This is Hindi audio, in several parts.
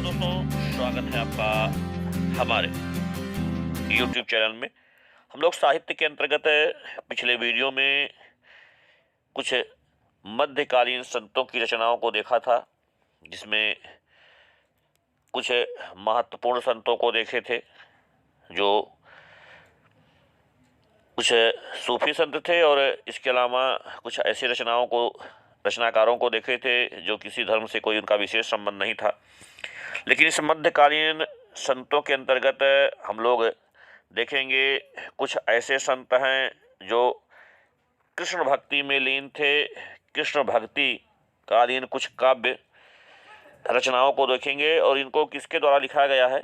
दोस्तों, स्वागत है आपका हमारे YouTube चैनल में। हम लोग साहित्य के अंतर्गत पिछले वीडियो में कुछ मध्यकालीन संतों की रचनाओं को देखा था, जिसमें कुछ महत्वपूर्ण संतों को देखे थे जो कुछ सूफी संत थे, और इसके अलावा कुछ ऐसी रचनाकारों को देखे थे जो किसी धर्म से कोई उनका विशेष संबंध नहीं था। लेकिन इस मध्यकालीन संतों के अंतर्गत हम लोग देखेंगे कुछ ऐसे संत हैं जो कृष्ण भक्ति में लीन थे। कृष्ण भक्ति कालीन कुछ काव्य रचनाओं को देखेंगे और इनको किसके द्वारा लिखा गया है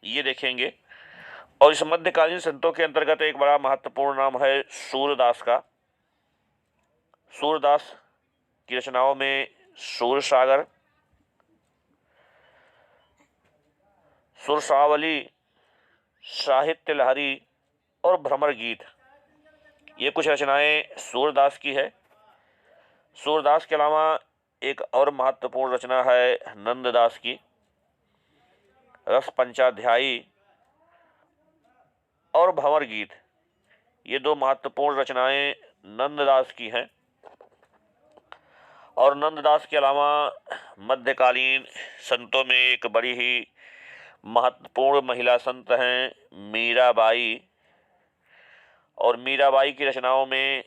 ये देखेंगे। और इस मध्यकालीन संतों के अंतर्गत एक बड़ा महत्वपूर्ण नाम है सूरदास का। सूरदास की रचनाओं में सूरसागर, सुरसावली, साहित्य लहरी और भ्रमर गीत, ये कुछ रचनाएं सूरदास की है। सूरदास के अलावा एक और महत्वपूर्ण रचना है नंददास की, रस पंचाध्यायी और भंवर गीत। ये दो महत्वपूर्ण रचनाएं नंददास की हैं। और नंददास के अलावा मध्यकालीन संतों में एक बड़ी ही महत्वपूर्ण महिला संत हैं मीराबाई। और मीराबाई की रचनाओं में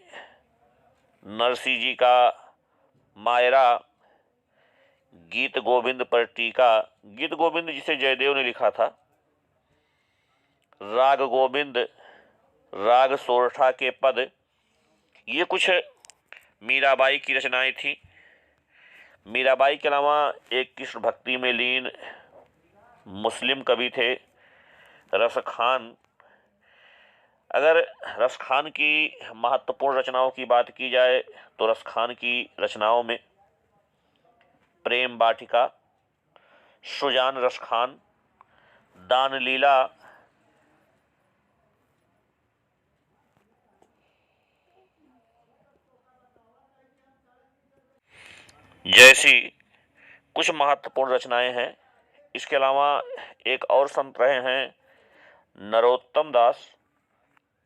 नरसी जी का मायरा, गीत गोविंद पर टीका, गीत गोविंद जिसे जयदेव ने लिखा था, राग गोविंद, राग सोरठा के पद, ये कुछ मीराबाई की रचनाएं थी। मीराबाई के अलावा एक कृष्ण भक्ति में लीन मुस्लिम कवि थे रसखान। अगर रसखान की महत्वपूर्ण रचनाओं की बात की जाए तो रसखान की रचनाओं में प्रेम वाटिका, सुजान रसखान, दान लीला, जैसी कुछ महत्वपूर्ण रचनाएं हैं। इसके अलावा एक और संत रहे हैं नरोत्तम दास,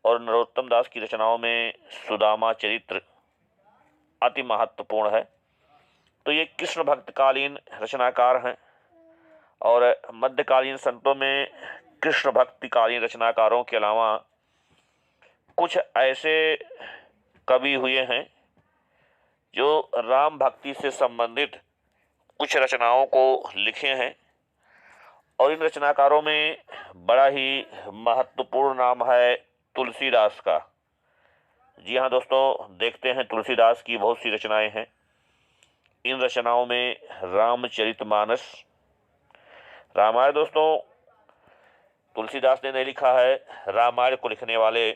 और नरोत्तम दास की रचनाओं में सुदामा चरित्र अति महत्वपूर्ण है। तो ये कृष्ण भक्तकालीन रचनाकार हैं। और मध्यकालीन संतों में कृष्ण भक्तिकालीन रचनाकारों के अलावा कुछ ऐसे कवि हुए हैं जो राम भक्ति से संबंधित कुछ रचनाओं को लिखे हैं। और इन रचनाकारों में बड़ा ही महत्वपूर्ण नाम है तुलसीदास का। जी हाँ दोस्तों, देखते हैं तुलसीदास की बहुत सी रचनाएं हैं। इन रचनाओं में रामचरितमानस, रामायण दोस्तों तुलसीदास ने नहीं लिखा है, रामायण को लिखने वाले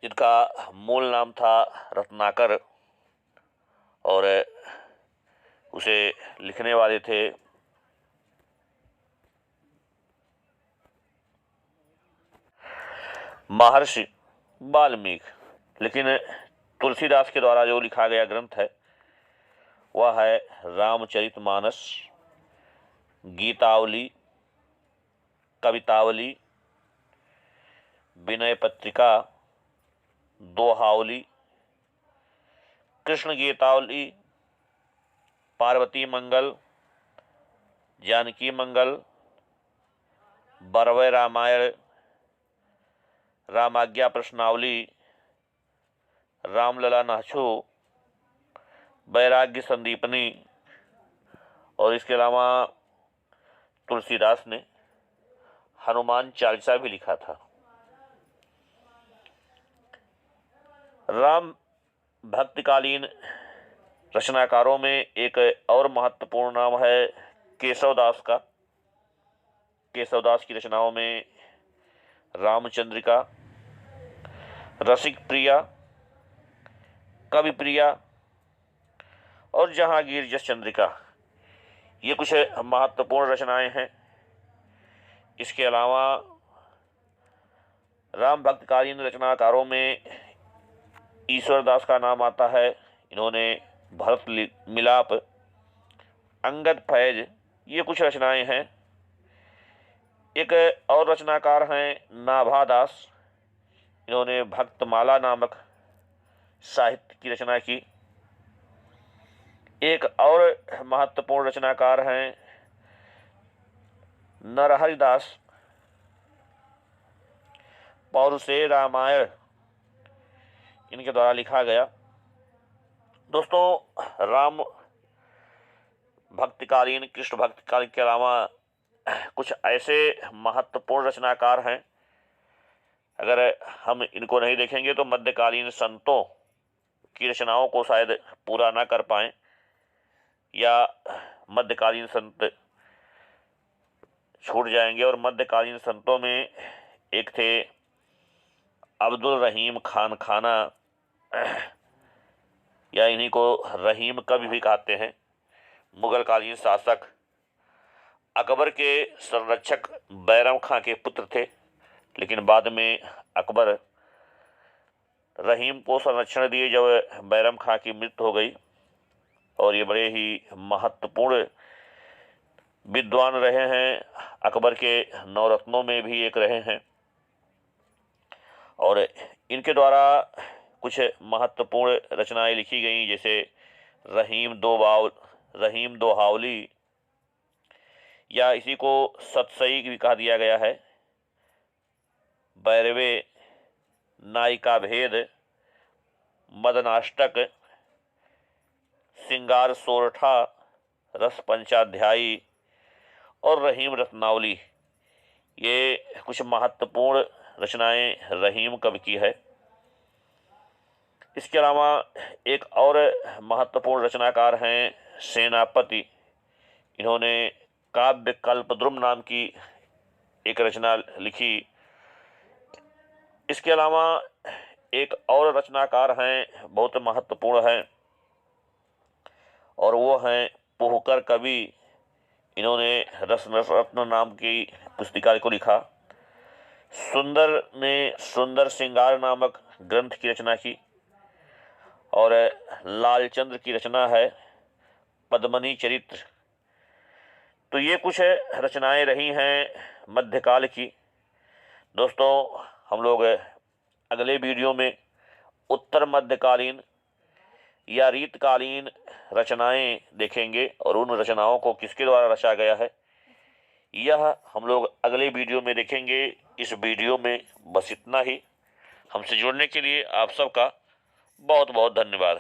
जिनका मूल नाम था रत्नाकर, और उसे लिखने वाले थे महर्षि वाल्मीकि। लेकिन तुलसीदास के द्वारा जो लिखा गया ग्रंथ है वह है रामचरितमानस, गीतावली, कवितावली, विनय पत्रिका, दोहावली, कृष्ण गीतावली, पार्वती मंगल, जानकी मंगल, बरवय रामायण, रामाज्ञा प्रश्नावली, रामलला नाछू, वैराग्य संदीपनी। और इसके अलावा तुलसीदास ने हनुमान चालीसा भी लिखा था। राम भक्तिकालीन रचनाकारों में एक और महत्वपूर्ण नाम है केशवदास का। केशवदास की रचनाओं में रामचंद्रिका, रसिक प्रिया, कवि प्रिया और जहांगीर जस चंद्रिका, ये कुछ महत्वपूर्ण रचनाएं हैं। इसके अलावा राम भक्तकालीन रचनाकारों में ईश्वरदास का नाम आता है। इन्होंने भरत मिलाप, अंगद फैज, ये कुछ रचनाएं हैं। एक और रचनाकार हैं नाभा दास, इन्होंने भक्तमाला नामक साहित्य की रचना की। एक और महत्वपूर्ण रचनाकार हैं नरहरि दास, पौरुषे रामायण इनके द्वारा लिखा गया। दोस्तों, राम भक्तिकालीन, कृष्ण भक्तिकालीन के अलावा कुछ ऐसे महत्वपूर्ण रचनाकार हैं, अगर हम इनको नहीं देखेंगे तो मध्यकालीन संतों की रचनाओं को शायद पूरा ना कर पाएं, या मध्यकालीन संत छूट जाएंगे। और मध्यकालीन संतों में एक थे अब्दुल रहीम खान खाना, या इन्हीं को रहीम कवि भी कहते हैं। मुगलकालीन शासक अकबर के संरक्षक बैरम खां के पुत्र थे, लेकिन बाद में अकबर रहीम को संरक्षण दिए जब बैरम खां की मृत्यु हो गई। और ये बड़े ही महत्वपूर्ण विद्वान रहे हैं, अकबर के नवरत्नों में भी एक रहे हैं। और इनके द्वारा कुछ महत्वपूर्ण रचनाएं लिखी गई, जैसे रहीम दो हावली, या इसी को सतसई भी कहा दिया गया है, बैरवे, नायिका भेद, मदनाष्टक, सिंगार सोरठा, रस पंचाध्यायी और रहीम रत्नावली। ये कुछ महत्वपूर्ण रचनाएं रहीम कवि की है। इसके अलावा एक और महत्वपूर्ण रचनाकार हैं सेनापति, इन्होंने काव्य कल्पद्रुम नाम की एक रचना लिखी। इसके अलावा एक और रचनाकार हैं, बहुत महत्वपूर्ण हैं, और वो हैं पोहकर कवि, इन्होंने रत्न नाम की पुस्तिका को लिखा। सुंदर ने सुंदर श्रृंगार नामक ग्रंथ की रचना की। और लालचंद्र की रचना है पद्मनी चरित्र। तो ये कुछ रचनाएं रही हैं मध्यकाल की। दोस्तों, हम लोग अगले वीडियो में उत्तर मध्यकालीन या रीतकालीन रचनाएं देखेंगे, और उन रचनाओं को किसके द्वारा रचा गया है यह हम लोग अगले वीडियो में देखेंगे। इस वीडियो में बस इतना ही। हमसे जुड़ने के लिए आप सबका बहुत बहुत धन्यवाद।